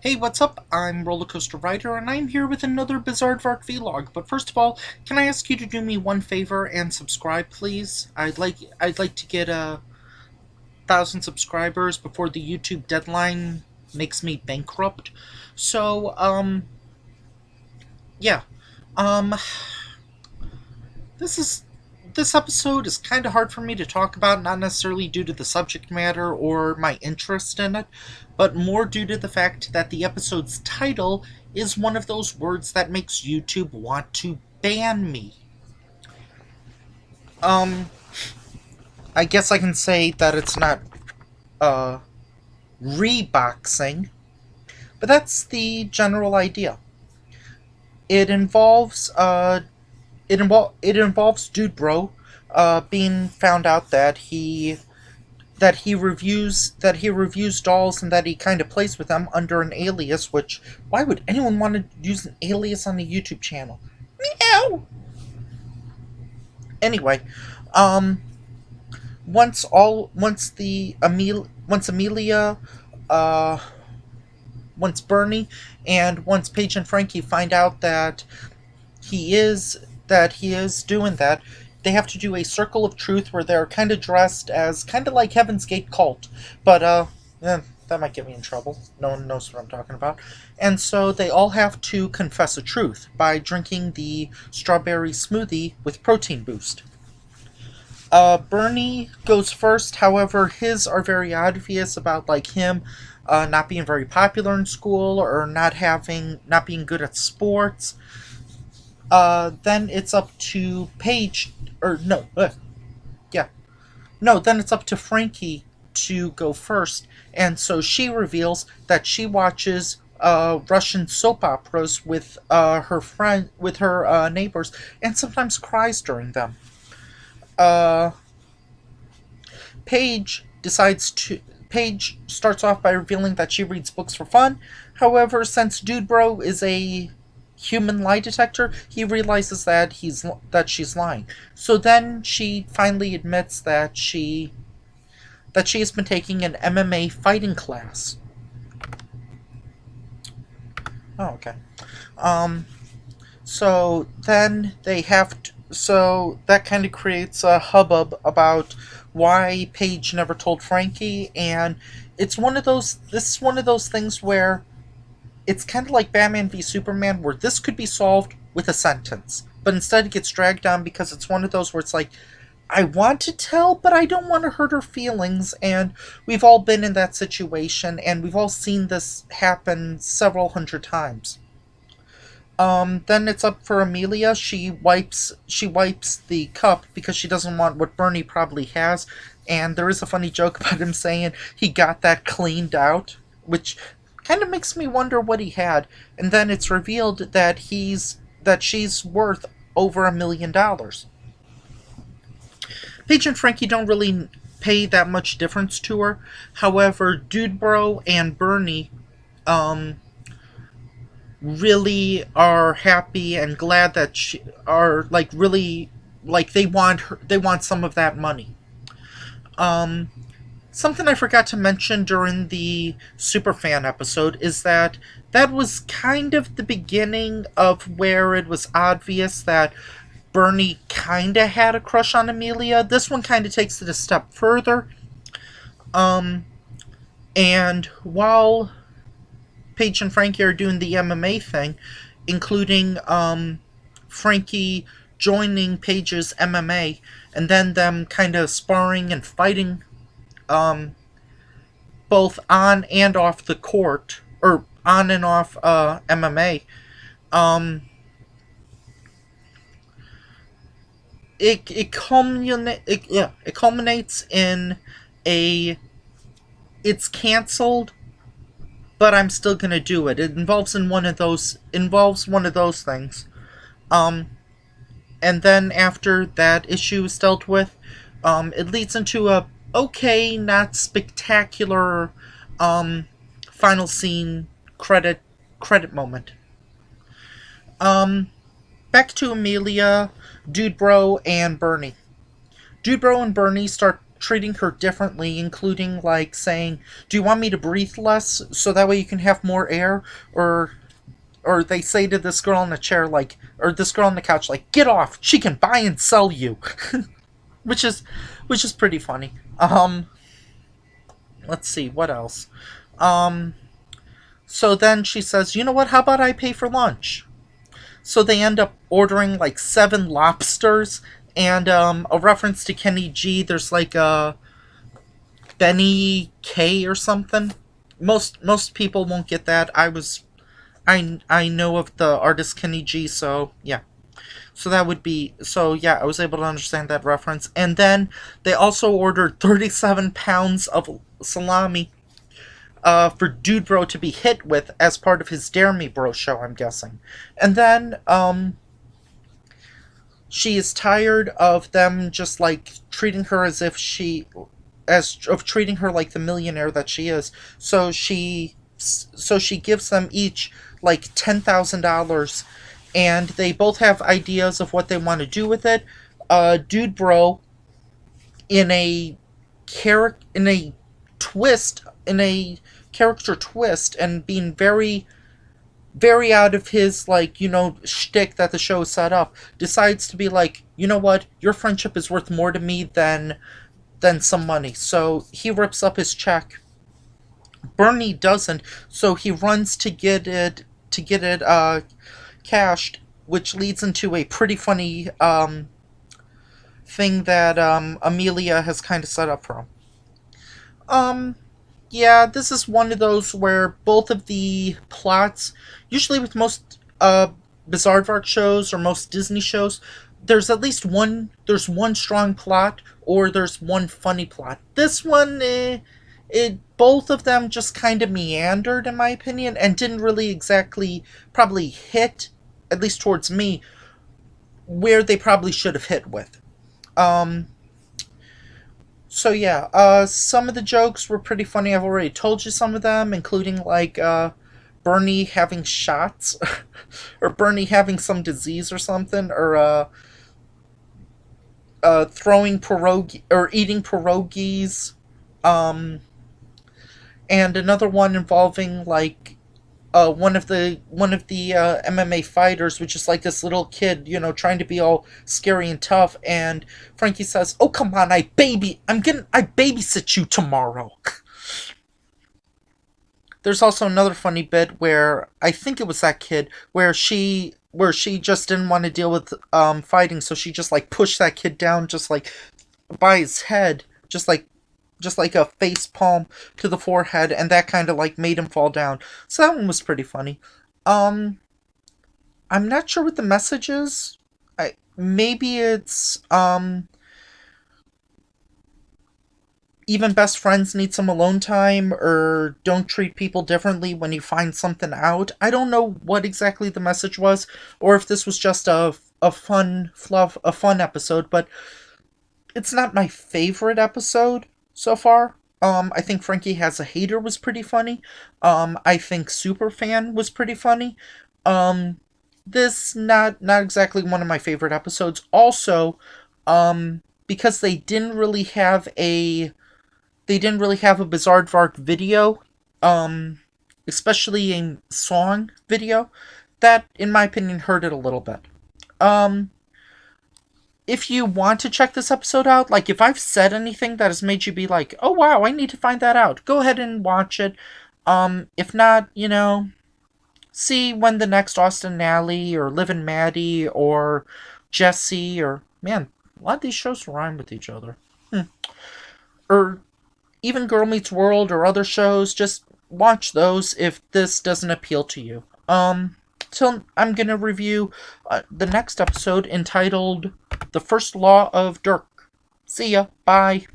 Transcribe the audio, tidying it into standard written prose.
Hey, what's up? I'm Rollercoaster Rider, and I'm here with another Bizaardvark vlog. But first of all, can I ask you to do me one favor and subscribe, please? I'd like to get 1,000 subscribers before the YouTube deadline makes me bankrupt. So, yeah. Um, this is this episode is kind of hard for me to talk about, not necessarily due to the subject matter or my interest in it, but more due to the fact that the episode's title is one of those words that makes YouTube want to ban me. Um, I guess I can say that it's not uh reboxing, but that's the general idea. It involves it involves Dude Bro being found out that he reviews dolls and that he kind of plays with them under an alias. Which, why would anyone want to use an alias on a YouTube channel? Meow. Anyway, um, once Amelia, uh, once Bernie, and once Paige and Frankie find out that he is doing that, they have to do a circle of truth where they're kind of dressed as kind of like Heaven's Gate cult, but that might get me in trouble. No one knows what I'm talking about. And so they all have to confess a truth by drinking the strawberry smoothie with protein boost. Bernie goes first. However, his are very obvious about like him not being very popular in school or not being good at sports. Then it's up to Paige, or no, yeah, no. Then it's up to Frankie to go first, and so she reveals that she watches Russian soap operas with her neighbors, and sometimes cries during them. Uh, Paige decides to. Paige starts off by revealing that she reads books for fun. However, since Dude Bro is a human lie detector, he realizes that she's lying. So then she finally admits that she has been taking an MMA fighting class. Oh, okay. Um, so then they have to, so that kind of creates a hubbub about why Paige never told Frankie, and this is one of those things where it's kind of like Batman v Superman, where this could be solved with a sentence, but instead it gets dragged on because it's one of those where it's like, I want to tell, but I don't want to hurt her feelings, and we've all been in that situation, and we've all seen this happen several hundred times. Then it's up for Amelia. She wipes the cup because she doesn't want what Bernie probably has, and there is a funny joke about him saying he got that cleaned out, which kind of makes me wonder what he had. And then it's revealed that she's worth over $1 million. Paige and Frankie don't really pay that much difference to her. However, Dude Bro and Bernie um really are happy and glad that she are like really like they want some of that money. Um Something I forgot to mention during the Superfan episode is that was kind of the beginning of where it was obvious that Bernie kind of had a crush on Amelia. This one kind of takes it a step further. Um, and while Paige and Frankie are doing the MMA thing, including Frankie joining Paige's MMA, and then them kind of sparring and fighting um, both on and off the court, or on and off MMA. Um, it culminates in a it's canceled, but I'm still gonna do it. It involves one of those things. Um, and then after that issue is dealt with, it leads into a okay, not spectacular, um, final scene credit moment. Um, Back to Amelia, Dude Bro, and Bernie. Dude Bro and Bernie start. treating her differently, including like saying, "Do you want me to breathe less so that way you can have more air?" Or they say to this girl in the chair, like, or this girl on the couch, like, "Get off! She can buy and sell you," which is which is pretty funny. Let's see what else. Um, so then she says, "You know what? How about I pay for lunch?" So they end up ordering like 7 lobsters and a reference to Kenny G. There's like a Benny K or something. Most people won't get that. I know of the artist Kenny G, so yeah. So that would be so yeah, I was able to understand that reference. And then they also ordered 37 pounds of salami for Dude Bro to be hit with as part of his Dare Me Bro show, I'm guessing. And then she is tired of them just like treating her as if she as of treating her like the millionaire that she is. So she gives them each like $10,000, and they both have ideas of what they want to do with it. Dude Bro, in a twist, in a character twist, and being very very out of his like shtick that the show set up, decides to be like, you know what, your friendship is worth more to me than some money. So he rips up his check. Bernie doesn't, so he runs to get it cashed, which leads into a pretty funny thing that Amelia has kind of set up for him. Um, yeah, this is one of those where both of the plots, usually with most Bizaardvark shows or most Disney shows, there's one strong plot or there's one funny plot. This one, it both of them just kind of meandered in my opinion and didn't really exactly probably hit, at least towards me, where they probably should have hit with. Um, So yeah, some of the jokes were pretty funny. I've already told you some of them, including like Bernie having shots, or Bernie having some disease or something, or throwing pierogi or eating pierogies, um, and another one involving like one of the MMA fighters, which is like this little kid, trying to be all scary and tough, and Frankie says, "Oh come on, I babysit you tomorrow." There's also another funny bit where I think it was that kid where she just didn't want to deal with fighting, so she just like pushed that kid down just like by his head, just like a face palm to the forehead, and that kind of like made him fall down. So that one was pretty funny. Um, I'm not sure what the message is. Maybe it's even best friends need some alone time, or don't treat people differently when you find something out. I don't know what exactly the message was, or if this was just a fun episode, but it's not my favorite episode so far. I think Frankie Has a Hater was pretty funny. I think Superfan was pretty funny. Um, this not exactly one of my favorite episodes. Also, because they didn't really have a Bizaardvark video, especially a song video, that in my opinion hurt it a little bit. Um, if you want to check this episode out, like if I've said anything that has made you be like, "Oh wow, I need to find that out," go ahead and watch it. If not, see when the next Austin and Ally or Liv and Maddie or Jesse, or man, a lot of these shows rhyme with each other. Hmm. Or even Girl Meets World or other shows, just watch those if this doesn't appeal to you. So I'm gonna review the next episode entitled "The First Law of Dirk." See ya. Bye.